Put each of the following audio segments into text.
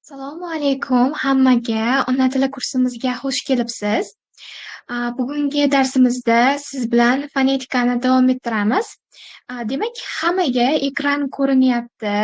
Assalomu alaykum hammaga. Ona tili kursimizga xush kelibsiz. Bugungi darsimizda siz bilan fonetikani davom ettiramiz. Demak, hammaga ekran ko'rinyapti.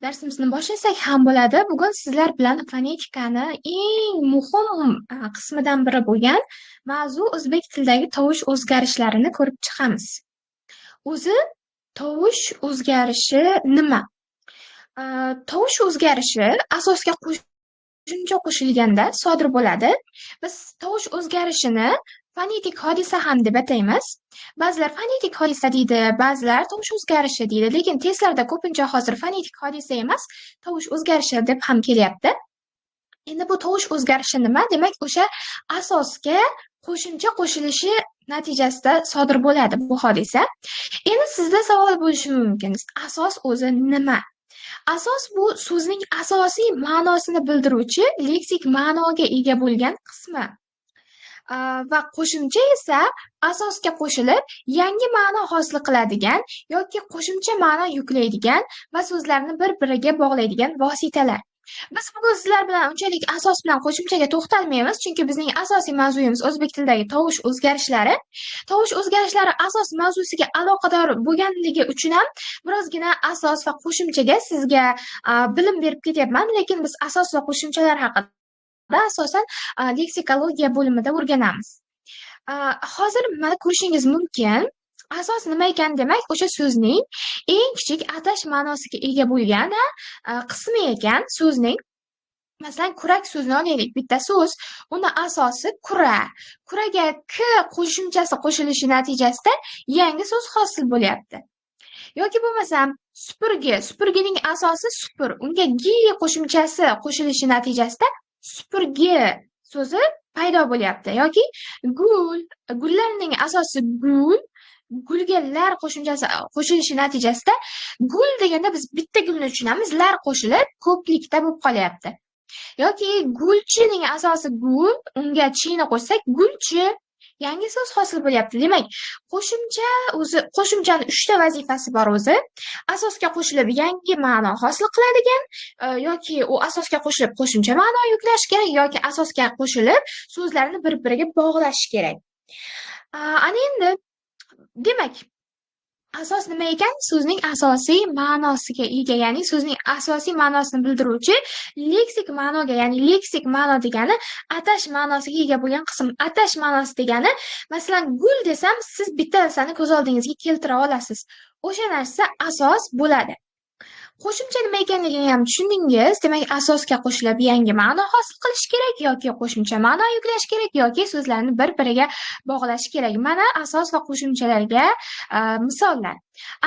Darsimizni boshlasak ham bo'ladi. Bugun sizlar bilan fonetikani eng muhim qismidan biri bo'lgan mavzu o'zbek tilidagi tovush o'zgarishlarini ko'rib chiqamiz. O'zi tovush o'zgarishi nima? Tovush o'zgarishi asosga qo'shimcha qo'shilganda sodir bo'ladi. Biz tovush o'zgarishini fonetik hodisa ham deb ataymiz. Ba'zilar fonetik hodisa deydi, ba'zilar tovush o'zgarishi deydi, lekin testlarda ko'pincha hozir fonetik hodisa emas, tovush o'zgarishi deb ham kelyapti. Endi bu tovush o'zgarishi nima? Demak, o'sha asosga qo'shimcha qo'shilishi natijasida sodir bo'ladi bu hodisa. Endi sizda savol bo'lishi mumkin. Asos o'zi nima? Asos bu so'zning asosiy ma'nosini bildiruvchi leksik ma'noga ega bo'lgan qismi. Va qo'shimcha esa asosga qo'shilib yangi ma'no hosil qiladigan yoki qo'shimcha ma'no yuklaydigan va so'zlarni bir-biriga bog'laydigan vositalar. Biz bugun sizlar bilan unchalik asos bilan qo'shimchaga to'xtalmaymiz, chunki bizning asosiy mavzuyimiz o'zbek tilidagi tovush o'zgarishlari. Tovush o'zgarishlari asos mavzusiga aloqador bo'lganligi uchun ham birozgina asos va qo'shimchaga sizga bilim berib ketyapman, lekin biz asos va qo'shimchalar haqida asosan leksikologiya bo'limida o'rganamiz. Hozir mana ko'rishingiz mumkin. Asos nima ekan demak, o'sha so'zning eng kichik atash ma'nosiga ega bo'lgan qismi ekan so'zning. Masalan, kurak so'zini olaylik, bitta so'z, uni asosi kura. Kuraga k qo'shimchasi qo'shilishi natijasida yangi so'z hosil bo'lyapti. Yoki bo'lmasam supurgi, supurgining asosi supur, unga gi qo'shimchasi qo'shilishi natijasida supurgi so'zi paydo bo'lyapti. Yoki gul, gullarning asosi gul, gulga lar qo'shimchasi qo'shilishi natijasida gul deganda biz bitta gulni tushunamiz, lar qo'shilib ko'plikda bo'lib qolyapti. Yoki gulchining asosi gul, unga chini qo'shsak gulchi, yangi so'z hosil bo'lyapti. Demak, qo'shimchani 3 ta vazifasi bor o'zi. Asosga qo'shilib yangi ma'no hosil qiladigan yoki u asosga qo'shilib qo'shimcha ma'no yuklash kerak yoki asosga qo'shilib so'zlarni bir-biriga bog'lash kerak. Ana endi demak, asos nima ekan? So'zning asosiy ma'nosiga ega, ya'ni so'zning asosiy ma'nosini bildiruvchi leksik ma'noga, ya'ni leksik ma'no degani atash ma'nosiga ega bo'lgan qism. Atash ma'nosi degani, masalan, gul desam, siz bitta narsani ko'z oldingizga keltira olasiz. O'sha narsa asos bo'ladi. Qo'shimcha nima ekanligini ham tushundingiz. Demak, asosga qo'shilib yangi ma'no hosil qilish kerak yoki qo'shimcha ma'no yuklash kerak yoki so'zlarni bir-biriga bog'lash kerak. Mana asos va qo'shimchalarga misollar.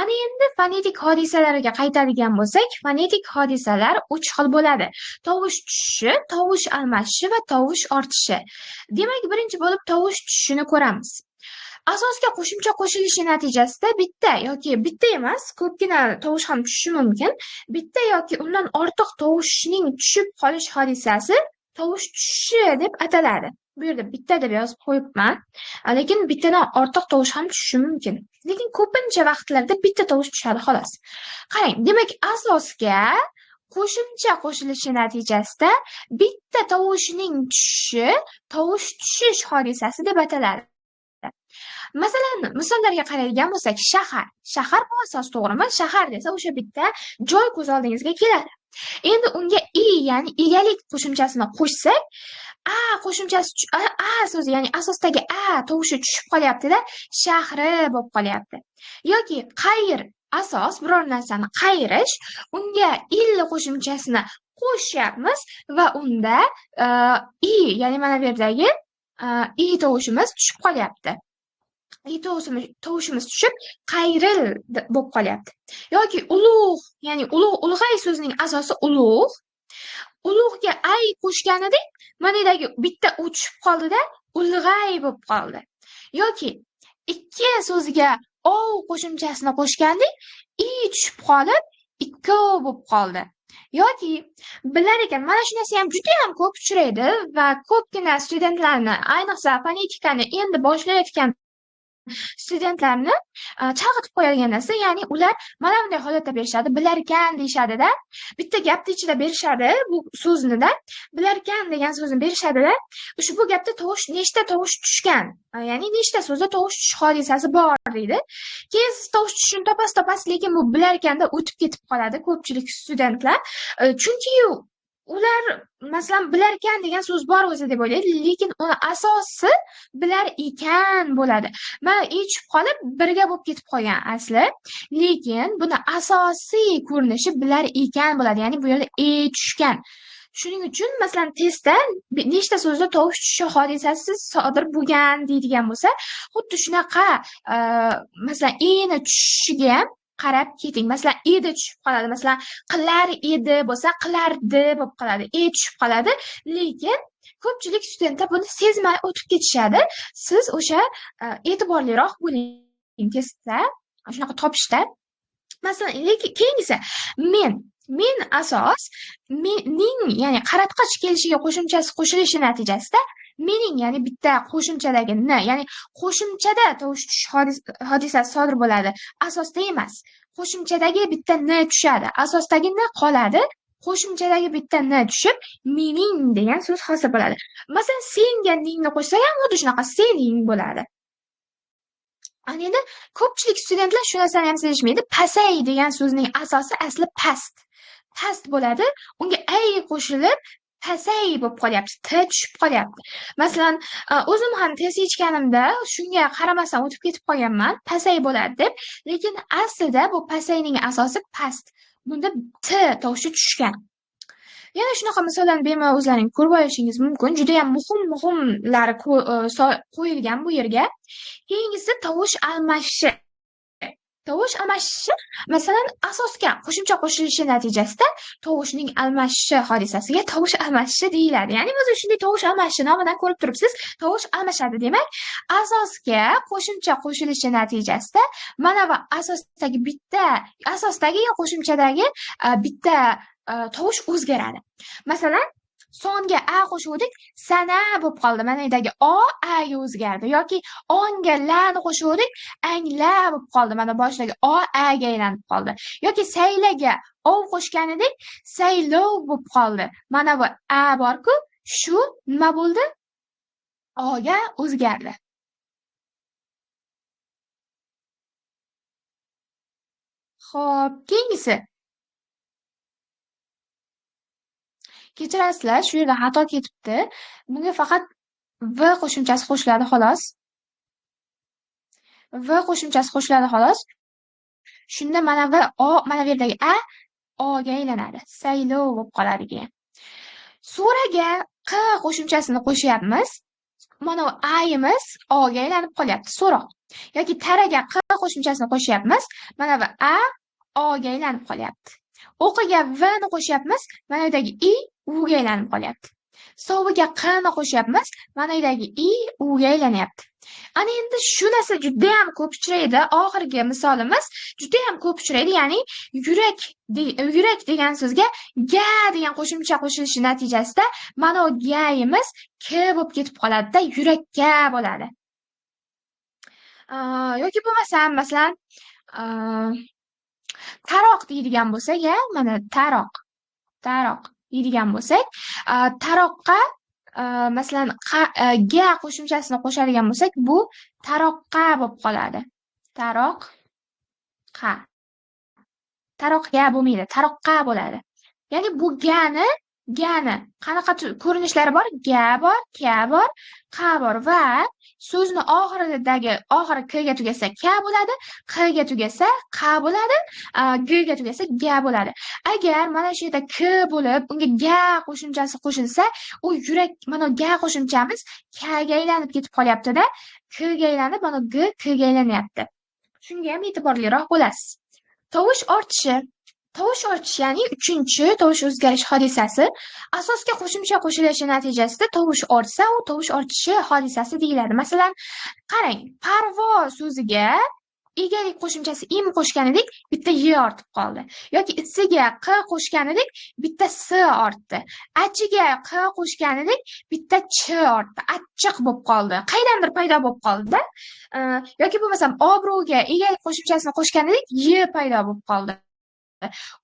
Ana endi fonetik hodisalariga qaytadigan bo'lsak, fonetik hodisalar 3 xil bo'ladi. Tovush tushishi, tovush almashishi va tovush ortishi. Demak, birinchi bo'lib tovush tushishini ko'ramiz. Asosga qo'shimcha qo'shilishi natijasida bitta yoki bitta emas, ko'pgina tovush ham tushishi mumkin. Bitta yoki undan ortiq tovushning tushib qolish hodisasi tovush tushishi deb ataladi. Bu yerda bitta deb yozib qo'yibman, lekin bittadan ortiq tovush ham tushishi mumkin. Lekin ko'pincha vaqtlarda bitta tovush tushadi xolos. Qarang, demak, asosga qo'shimcha qo'shilishi natijasida bitta tovushning tushishi tovush tushish hodisasi deb ataladi. Masalan, misollarga qaraydigan bo'lsak, shahar bu asos, to'g'rimi? Shahar desa o'sha bitta joy ko'z oldingizga keladi. Endi unga ya'ni egalik qo'shimchasini qo'shsak, qo'shimchasi so'zi, ya'ni asosdagi tovushi tushib qolyapti-da, shahri bo'lib qolyapti. Yoki qayr, asos biror narsani qayrish, unga qo'shimchasini qo'shyapmiz va unda ya'ni mana bu yerdagi tovushimiz tushib qolyapti. Tovushimiz tushib qayril bo'lib qolyapti. Yoki ulug', ya'ni ulg'ay so'zining asosi ulug'. Ulug'ga ay qo'shganidek, manadagi bitta u tushib qoldi-da, ulg'ay bo'lib qoldi. Yoki ikki so'ziga ov qo'shimchasini qo'shgandik, tushib qolib, ikkov bo'lib qoldi. Yoki bilar ekan, mana shu narsa ham juda ham ko'p uchraydi va ko'pgina studentlarni, ayniqsa fonetikani endi boshlayotgan studentlarni chalg'itib qo'yadigan narsa, ya'ni ular mana bunday holatda berishadi, bilarkan deyishadida, bitta gapni ichida berishadi bu so'zni-da, bilarkan degan so'zni berishadida, ushbu gapda nechta tovush tushgan, ya'ni nechta so'zda tovush tushish hodisasi bor deydi. Keyin siz tovush tushishini topasiz, lekin bu bilarkanda o'tib ketib qoladi ko'pchilik studentlar, chunki ular masalan bilarkan degan so'z bor o'zi deb o'ylaydi, lekin uni asosi bilar ekan bo'ladi. Mana tushib qolib birga bo'lib ketib qolgan asli, lekin buni asosiy ko'rinishi bilar ekan bo'ladi, ya'ni bu yerda tushgan. Shuning uchun masalan testda nechta so'zda tovush tushishi hodisasi sodir bo'lgan deydigan bo'lsa, xuddi shunaqa masalan ni tushishiga ham qarab keting. Masalan edi tushib qoladi, masalan qilar edi bo'lsa qilardi bo'lib qoladi, tushib qoladi, lekin ko'pchilik studentlar buni sezmay o'tib ketishadi. Siz o'sha e'tiborliroq bo'ling testda, shunaqa topishda. Masalan, lekin keyingisi men asos mening, ya'ni qaratqich kelishiga qo'shimchasi qo'shilishi natijasida mening, ya'ni bitta qo'shimchadagi n, ya'ni qo'shimchada tovush tushish hodisasi sodir bo'ladi, asosda emas. Qo'shimchadagi bitta n tushadi, asosdagi n qoladi, qo'shimchadagi bitta n tushib mening degan so'z hosil bo'ladi. Masalan senga ningni qo'shsak ham xuddi shunaqa sening bo'ladi. Endi ko'pchilik studentlar shu narsani ham sezishmaydi. Pasay degan so'zning asosi asli past bo'ladi, unga ay qo'shilib pasay bo'lib qolyapti, t tushib qolyapti. Masalan, o'zim ham test yechganimda shunga qaramasdan o'tib ketib qolganman, pasay bo'ladi deb, lekin aslida bu pasayning asosi past. Bunda t tovushi tushgan. Yana shunaqa misollarni bemalol o'zlaring ko'rib olishingiz mumkin. Juda ham muhimlari qo'yilgan bu yerga. Keyingisi tovush almashishi. Tovush almashishi masalan asosga qo'shimcha qo'shilishi natijasida tovushning almashishi hodisasiga tovush almashishi deyiladi. Ya'ni o'zi shunday tovush almashishi nomidan ko'rib turibsiz, tovush almashadi demak, asosga qo'shimcha qo'shilishi natijasida mana va asosdagi qo'shimchadagi bitta tovush o'zgaradi. Masalan, songa a qo'shuvdik, sana bo'lib qoldi. Mana yerdagi o a ga o'zgardi. Yoki onga la ni qo'shuvdik, angla bo'lib qoldi. Mana boshdagi o a ga aylanib qoldi. Yoki saylaga ov qo'shgan edik, saylov bo'lib qoldi. Mana bu a bor-ku, shu nima bo'ldi? O ga o'zgardi. Xo'p, keyingisi. Kechirasizlar, shu yerda xato ketibdi. Bunga faqat v qo'shimchasi qo'shiladi xolos. V qo'shimchasi qo'shiladi xolos. Shunda mana v o, mana bu yerdagi a o ga aylanadi. Saylov bo'lib qoladi keyin. So'raga q qo'shimchasini qo'shyapmiz. Mana bu ayimiz o ga aylanib qolyapti, so'roq. Yoki taraga q qo'shimchasini qo'shyapmiz. Mana bu a o ga aylanib qolyapti. O'qiga v ni qo'shyapmiz. Mana bu yerdagi i u ga aylanib qolyapti. Soviga q ni qo'shyapmiz. Mana bu yerdagi i u ga aylanyapti. Ana endi shu narsa juda ham ko'p uchraydi. Oxirgi misolimiz juda ham ko'p uchraydi, ya'ni yurak degan so'zga ga degan qo'shimcha qo'shilishi natijasida mana bu gayimiz k bo'lib ketib qoladi-da, yurakka bo'ladi. Yoki bo'lmasam, masalan, taroq deydigan bo'lsak, mana taroq deydigan bo'lsak, taroqqa masalan ga qo'shimchasini qo'shadigan bo'lsak, bu taroqqa bo'lib qoladi. Taroqqa bo'lmaydi, taroqqa bo'ladi. Ya'ni bu gani qanaqa ko'rinishlari bor? Ga bor, ka bor, qa bor va so'zni oxiri k ga tugasa k bo'ladi, q ga tugasa q bo'ladi, g ga tugasa ga bo'ladi. Agar mana shu yerda k bo'lib, unga ga qo'shimchasi qo'shilsa, u yurak, mana ga qo'shimchamiz k ga aylanib ketib qolyapti-da, k ga aylanib, mana g k ga aylanyapti. Shunga ham e'tiborliroq bo'lasiz. Tovush ortishi, ya'ni 3-chi tovush o'zgarish hodisasi. Asosga qo'shimcha qo'shilishi natijasida tovush ortsa, u tovush ortishi hodisasi deyiladi. Masalan, qarang, parvo so'ziga egalik qo'shimchasi im qo'shgan edik, bitta y ortib qoldi. Yoki isiga q qo'shgan edik, bitta s ortdi. Achiga q qo'shgan edik, bitta ch ortdi. Achchiq bo'lib qoldi. Qaydandir paydo bo'lib qoldi-da. Yoki bo'lmasam obro'ga egalik qo'shimchasini qo'shgan edik, y paydo bo'lib qoldi.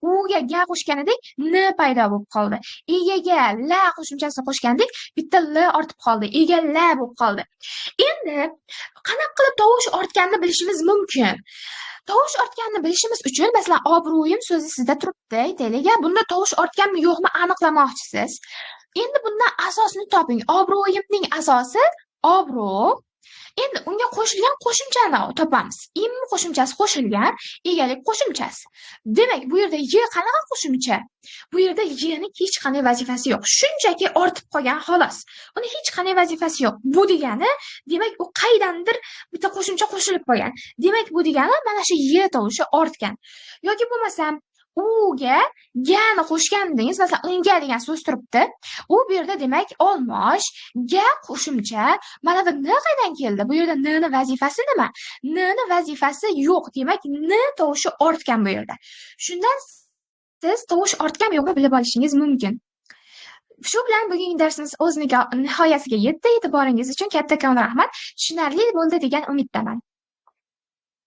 Uga ga qo'shgan edik, n paydo bo'lib qoldi. Egaga la qo'shimchasini qo'shgan edik, bitta l ortib qoldi. Egala bo'lib qoldi. Endi qanaqa qilib tovush ortganini bilishimiz mumkin? Tovush ortganini bilishimiz uchun, masalan, obro'yim so'zi sizda turibdi, aytaylik, bunda tovush ortganmi yo'qmi aniqlamoqchisiz. Endi bundan asosni toping. Obro'yimning asosi obro'. Endi unga qo'shilgan qo'shimchani topamiz. Im qo'shimchasi qo'shilgan, egalik qo'shimchasi. Demak, bu yerda y qanaqa qo'shimcha? Bu yerda y'ning hech qanday vazifasi yo'q. Shunchaki ortib qolgan xolos. Uni hech qanday vazifasi yo'q. Bu degani, demak, u qaydandir bitta qo'shimcha qo'shilib qolgan. Demak, bu degani mana shu y tovushi ortgan. Yoki bo'lmasam uga gani qo'shgandingiz, masalan, unga degan so'z turibdi. U bu yerda demak olmosh, ga qo'shimcha. Mana bu n qaydan keldi? Bu yerda n ning vazifasi nima? N ning vazifasi yo'q. Demak, n tovushi ortgan bu yerda. Shundan siz tovush ortgan yo'qmi bilib olishingiz mumkin. Shu bilan bugungi darsimiz o'z nihoyasiga yetdi. E'tiboringiz uchun kattakon rahmat. Tushunarli bo'ldi degan umiddaman.